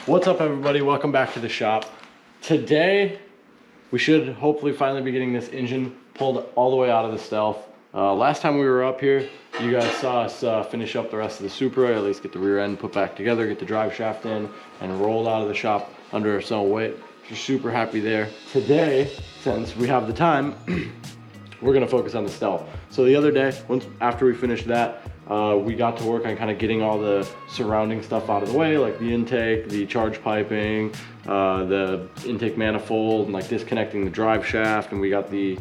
What's up, everybody? Welcome back to the shop. Today we should hopefully finally be getting this engine pulled all the way out of the Stealth. Last time we were up here, you guys saw us finish up the rest of the Supra, at least get the rear end put back together, get the drive shaft in, and rolled out of the shop under its own weight. We're super happy there. Today, since we have the time, we're gonna focus on the Stealth. So the other day, after we finished that, we got to work on kind of getting all the surrounding stuff out of the way, like the intake, the charge piping, the intake manifold, and like disconnecting the drive shaft, and we got the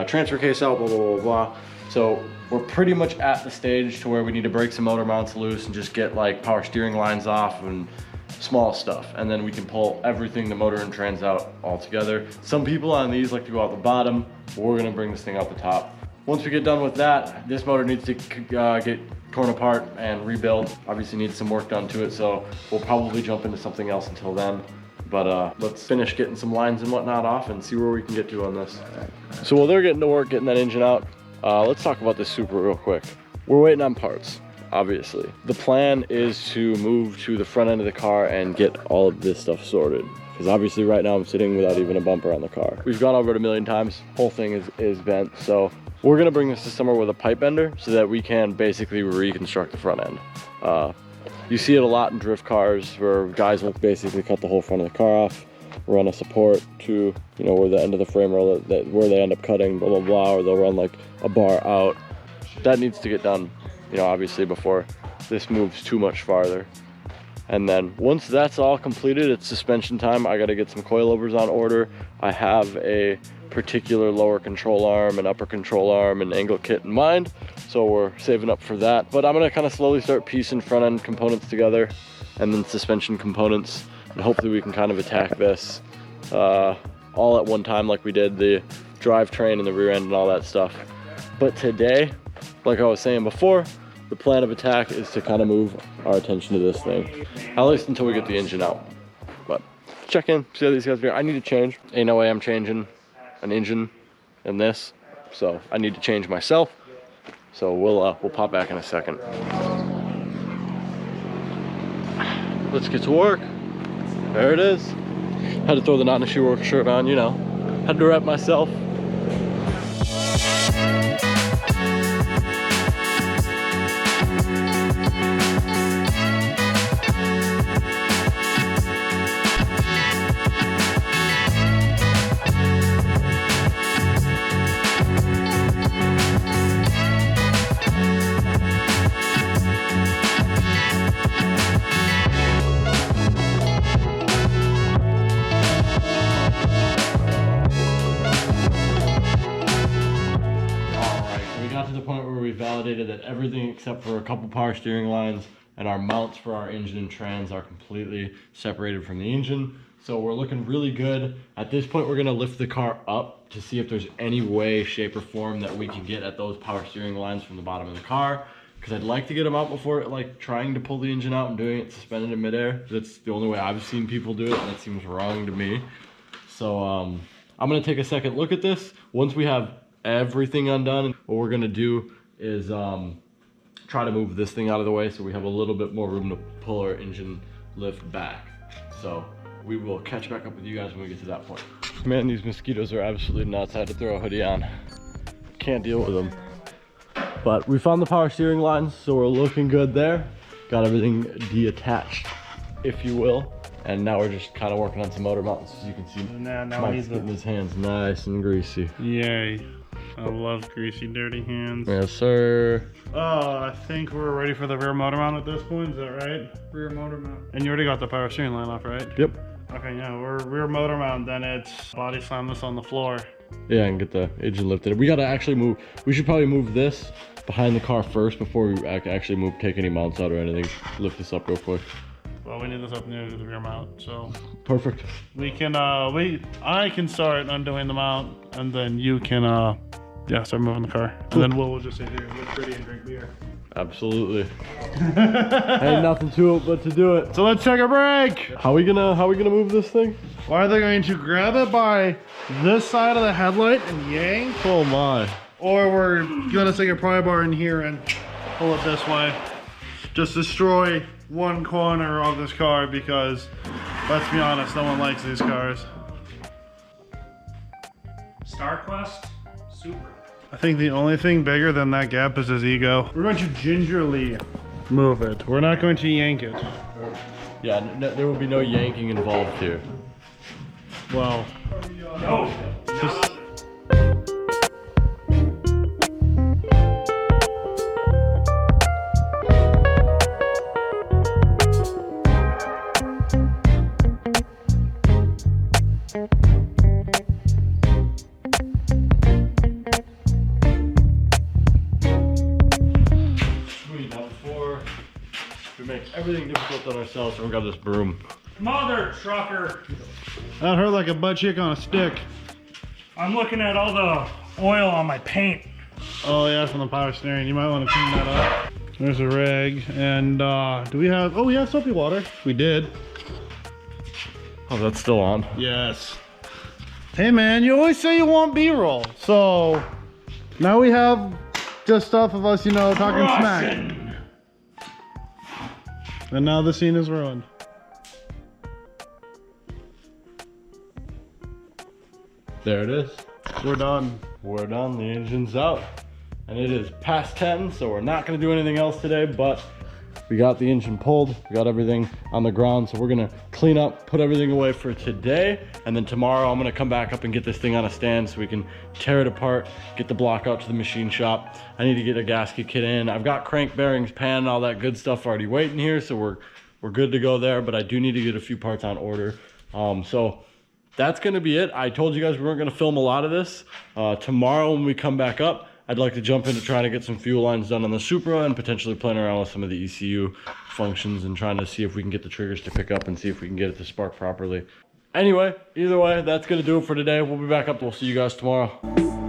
transfer case out, blah, blah, blah, blah. So we're pretty much at the stage to where we need to break some motor mounts loose and just get like power steering lines off and small stuff, and then we can pull everything, the motor and trans, out all together. Some people on these like to go out the bottom, but we're gonna bring this thing out the top. Once we get done with that, this motor needs to get torn apart and rebuilt. Obviously needs some work done to it, so we'll probably jump into something else until then. But let's finish getting some lines and whatnot off and see where we can get to on this. So while they're getting to work getting that engine out, let's talk about this Supra real quick. We're waiting on parts, obviously. The plan is to move to the front end of the car and get all of this stuff sorted. Because obviously right now I'm sitting without even a bumper on the car. We've gone over it a million times. Whole thing is bent, so we're gonna bring this to somewhere with a pipe bender so that we can basically reconstruct the front end. You see it a lot in drift cars where guys will basically cut the whole front of the car off, run a support to, you know, where the end of the frame roll, where they end up cutting, blah, blah, blah, or they'll run like a bar out. That needs to get done, you know, obviously before this moves too much farther. And then once that's all completed, it's suspension time. I gotta get some coilovers on order. I have a particular lower control arm and upper control arm and angle kit in mind, so we're saving up for that. But I'm gonna kind of slowly start piecing front end components together and then suspension components, and hopefully we can kind of attack this all at one time like we did the drivetrain and the rear end and all that stuff. But today, like I was saying before, the plan of attack is to kind of move our attention to this thing, at least until we get the engine out. But check in, see how these guys are. I need to change. Ain't no way I'm changing an engine in this, so I need to change myself. So we'll pop back in a second. Let's get to work. There it is. Had to throw the Not in a Shoe Work shirt on, you know. Had to wrap myself. Validated that everything except for a couple power steering lines and our mounts for our engine and trans are completely separated from the engine. So we're looking really good. At this point, we're gonna lift the car up to see if there's any way, shape, or form that we can get at those power steering lines from the bottom of the car. Because I'd like to get them out before like trying to pull the engine out and doing it suspended in midair. That's the only way I've seen people do it, and that seems wrong to me. So I'm gonna take a second look at this. Once we have everything undone, what we're gonna do is try to move this thing out of the way so we have a little bit more room to pull our engine lift back. So we will catch back up with you guys when we get to that point. Man, these mosquitoes are absolutely nuts. I had to throw a hoodie on. Can't deal with them. But we found the power steering lines, so we're looking good there. Got everything detached, if you will. And now we're just kind of working on some motor mounts, as you can see. Now Mike's getting his hands nice and greasy. Yay. I love greasy, dirty hands. Yes, sir. Oh, I think we're ready for the rear motor mount at this point. Is that right? Rear motor mount. And you already got the power steering line off, right? Yep. Okay, yeah, we're rear motor mount. Then it's body slam this on the floor. Yeah, and get the engine lifted. We gotta actually move. We should probably move this behind the car first before we actually take any mounts out or anything. Lift this up real quick. Well, we need this up near the rear mount, so Perfect. we can I can start undoing the mount, and then you can start moving the car, and then we'll just sit here and look pretty and drink beer. Absolutely. Ain't nothing to it but to do it. So let's take a break. How we gonna move this thing? Or are they going to grab it by this side of the headlight and yank? Oh my. Or we're gonna stick a pry bar in here and pull it this way. Just destroy one corner of this car because, let's be honest, no one likes these cars. StarQuest Supra. I think the only thing bigger than that gap is his ego. We're going to gingerly move it. We're not going to yank it. Yeah, there will be no yanking involved here. Well, No. just... Sweet. Now before we make everything difficult on ourselves, we'll grab this broom. Mother trucker. That hurt like a butt cheek on a stick. I'm looking at all the oil on my paint. Oh yeah, from the power steering. You might want to clean that up. There's a rag, and do we have? Oh, we have soapy water. We did. Oh, that's still on. Yes. Hey man, you always say you want B-roll, so now we have just stuff of us, you know, talking Russian. smack. And now the scene is ruined. There it is. We're done. We're done. The engine's out. And it is past 10, so we're not gonna do anything else today, but we got the engine pulled, we got everything on the ground, so we're gonna clean up, put everything away for today, and then tomorrow I'm gonna come back up and get this thing on a stand so we can tear it apart, get the block out to the machine shop. I need to get a gasket kit in. I've got crank bearings, pan, all that good stuff already waiting here, so we're good to go there, but I do need to get a few parts on order. So that's gonna be it. I told you guys we weren't gonna film a lot of this. Tomorrow when we come back up, I'd like to jump into trying to get some fuel lines done on the Supra and potentially playing around with some of the ECU functions and trying to see if we can get the triggers to pick up and see if we can get it to spark properly. Anyway, either way, that's gonna do it for today. We'll be back up. We'll see you guys tomorrow.